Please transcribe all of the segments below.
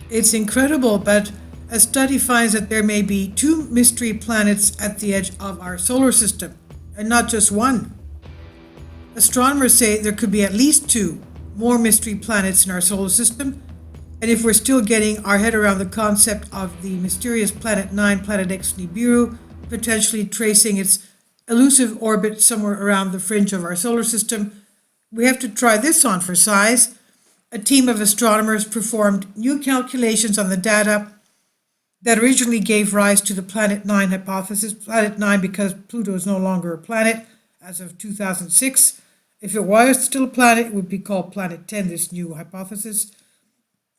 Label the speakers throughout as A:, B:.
A: It's incredible, but a study finds that there may be two mystery planets at the edge of our solar system, and not just one. Astronomers say there could be at least two more mystery planets in our solar system, and if we're still getting our head around the concept of the mysterious Planet 9, Planet X Nibiru, potentially tracing its elusive orbit somewhere around the fringe of our solar system, we have to try this on for size. A team of astronomers performed new calculations on the data that originally gave rise to the Planet 9 hypothesis. Planet 9 because Pluto is no longer a planet as of 2006. If it was still a planet, it would be called Planet 10, this new hypothesis.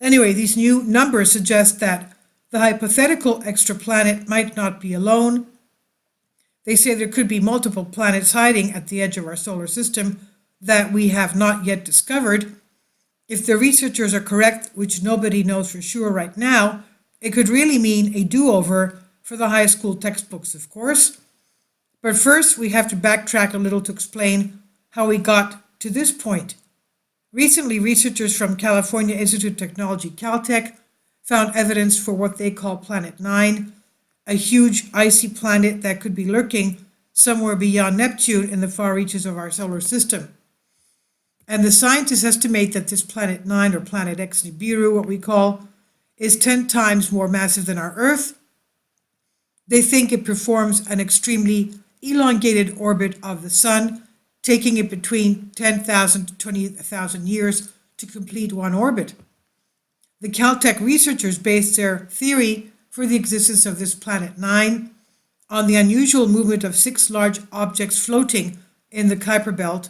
A: Anyway, these new numbers suggest that the hypothetical extraplanet might not be alone. They say there could be multiple planets hiding at the edge of our solar system that we have not yet discovered. If the researchers are correct, which nobody knows for sure right now, it could really mean a do-over for the high school textbooks, of course. But first, we have to backtrack a little to explain how we got to this point. Recently, researchers from California Institute of Technology, Caltech, found evidence for what they call Planet 9, a huge icy planet that could be lurking somewhere beyond Neptune in the far reaches of our solar system. And the scientists estimate that this Planet 9, or Planet X Nibiru, what we call, is 10 times more massive than our Earth. They think it performs an extremely elongated orbit of the Sun, taking it between 10,000 to 20,000 years to complete one orbit. The Caltech researchers based their theory for the existence of this Planet 9 on the unusual movement of 6 large objects floating in the Kuiper Belt,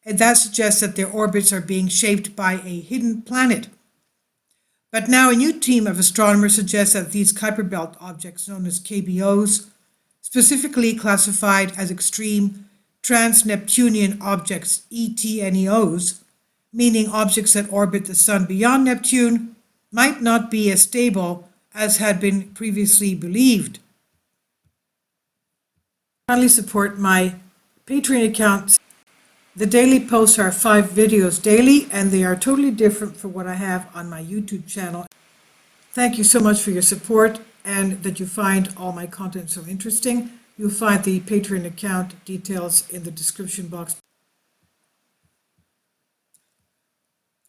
A: and that suggests that their orbits are being shaped by a hidden planet. But now a new team of astronomers suggests that these Kuiper Belt objects, known as KBOs, specifically classified as extreme trans-Neptunian objects, ETNEOs, meaning objects that orbit the Sun beyond Neptune, might not be as stable as had been previously believed. Kindly support my Patreon account. The daily posts are 5 videos daily, and they are totally different from what I have on my YouTube channel. Thank you so much for your support and that you find all my content so interesting. You'll find the Patreon account details in the description box.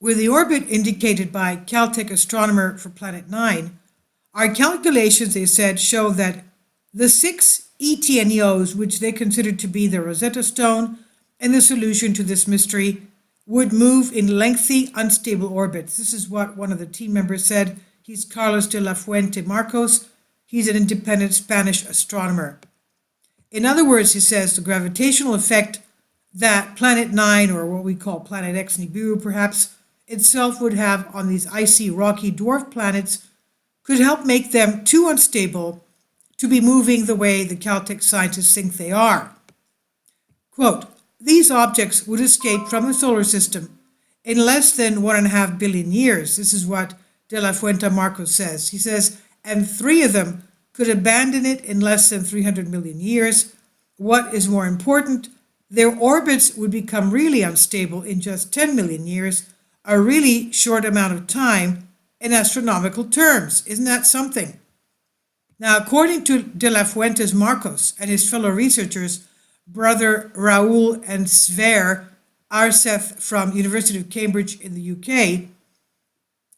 A: With the orbit indicated by Caltech astronomer for Planet 9, our calculations, they said, show that the 6 ETNEOs, which they considered to be the Rosetta Stone and the solution to this mystery, would move in lengthy, unstable orbits. This is what one of the team members said. He's Carlos de la Fuente Marcos. He's an independent Spanish astronomer. In other words, he says, the gravitational effect that Planet 9, or what we call Planet X Nibiru perhaps, itself would have on these icy, rocky dwarf planets could help make them too unstable to be moving the way the Caltech scientists think they are. Quote, these objects would escape from the solar system in less than 1.5 billion years. This is what De La Fuente Marcos says. He says, and 3 of them could abandon it in less than 300 million years. What is more important, their orbits would become really unstable in just 10 million years, a really short amount of time in astronomical terms. Isn't that something? Now, according to De La Fuentes Marcos and his fellow researchers, brother Raoul and Sver Arseth from University of Cambridge in the UK,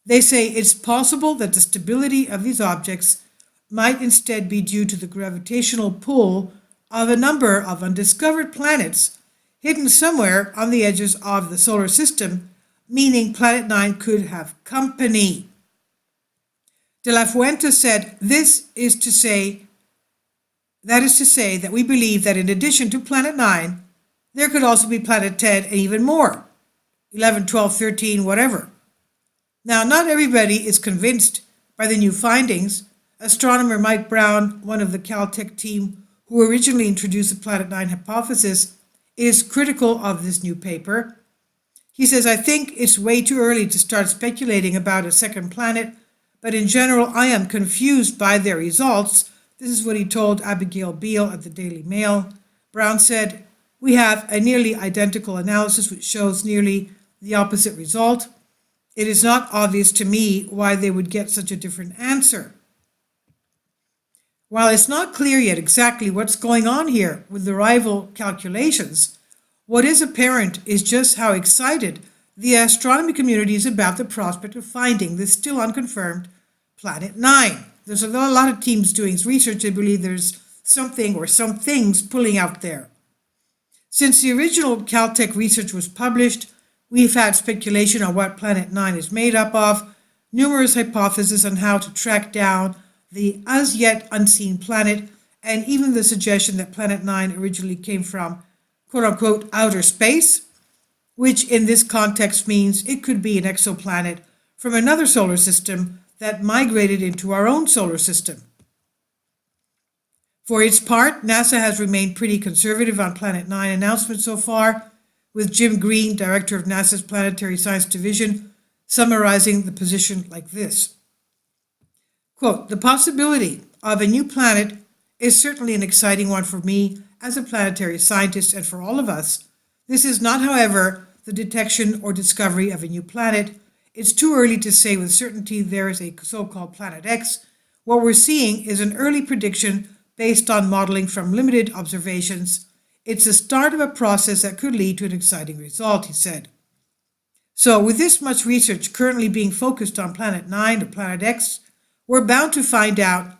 A: they say it's possible that the stability of these objects might instead be due to the gravitational pull of a number of undiscovered planets hidden somewhere on the edges of the solar system, meaning Planet 9 could have company. De La Fuente said, that is to say that we believe that in addition to Planet 9, there could also be Planet 10 and even more, 11, 12, 13, whatever. Now, not everybody is convinced by the new findings. Astronomer Mike Brown, one of the Caltech team who originally introduced the Planet 9 hypothesis, is critical of this new paper. He says, I think it's way too early to start speculating about a second planet, but in general, I am confused by their results. This is what he told Abigail Beale at the Daily Mail. Brown said, we have a nearly identical analysis which shows nearly the opposite result. It is not obvious to me why they would get such a different answer. While it's not clear yet exactly what's going on here with the rival calculations, what is apparent is just how excited the astronomy community is about the prospect of finding this still unconfirmed Planet 9. There's a lot of teams doing research that believe there's something or some things pulling out there. Since the original Caltech research was published, we've had speculation on what Planet 9 is made up of, numerous hypotheses on how to track down the as yet unseen planet, and even the suggestion that Planet 9 originally came from quote-unquote outer space, which in this context means it could be an exoplanet from another solar system that migrated into our own solar system. For its part, NASA has remained pretty conservative on Planet 9 announcements so far, with Jim Green, director of NASA's Planetary Science Division, summarizing the position like this. Quote, "The possibility of a new planet is certainly an exciting one for me as a planetary scientist and for all of us. This is not, however, the detection or discovery of a new planet. It's too early to say with certainty there is a so-called Planet X. What we're seeing is an early prediction based on modeling from limited observations. It's the start of a process that could lead to an exciting result," he said. So with this much research currently being focused on Planet 9 or Planet X, we're bound to find out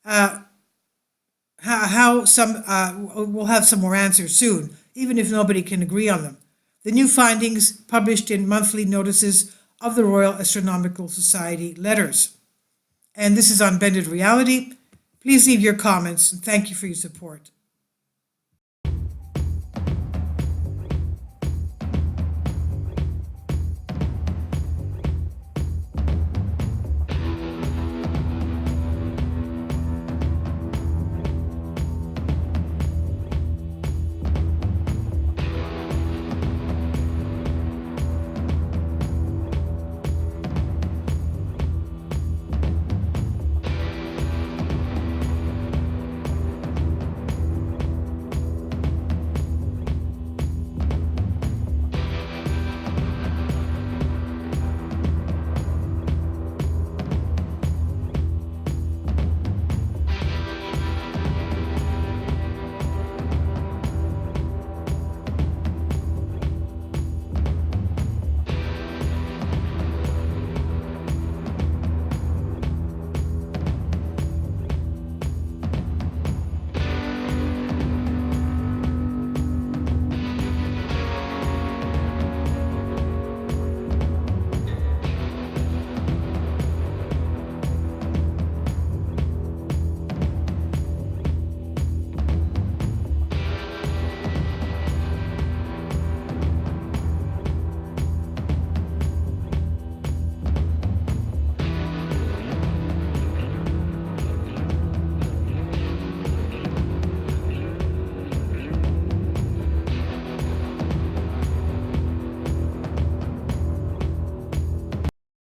A: we'll have some more answers soon, even if nobody can agree on them. The new findings published in monthly notices of the Royal Astronomical Society letters. And this is Unbended Reality. Please leave your comments and thank you for your support.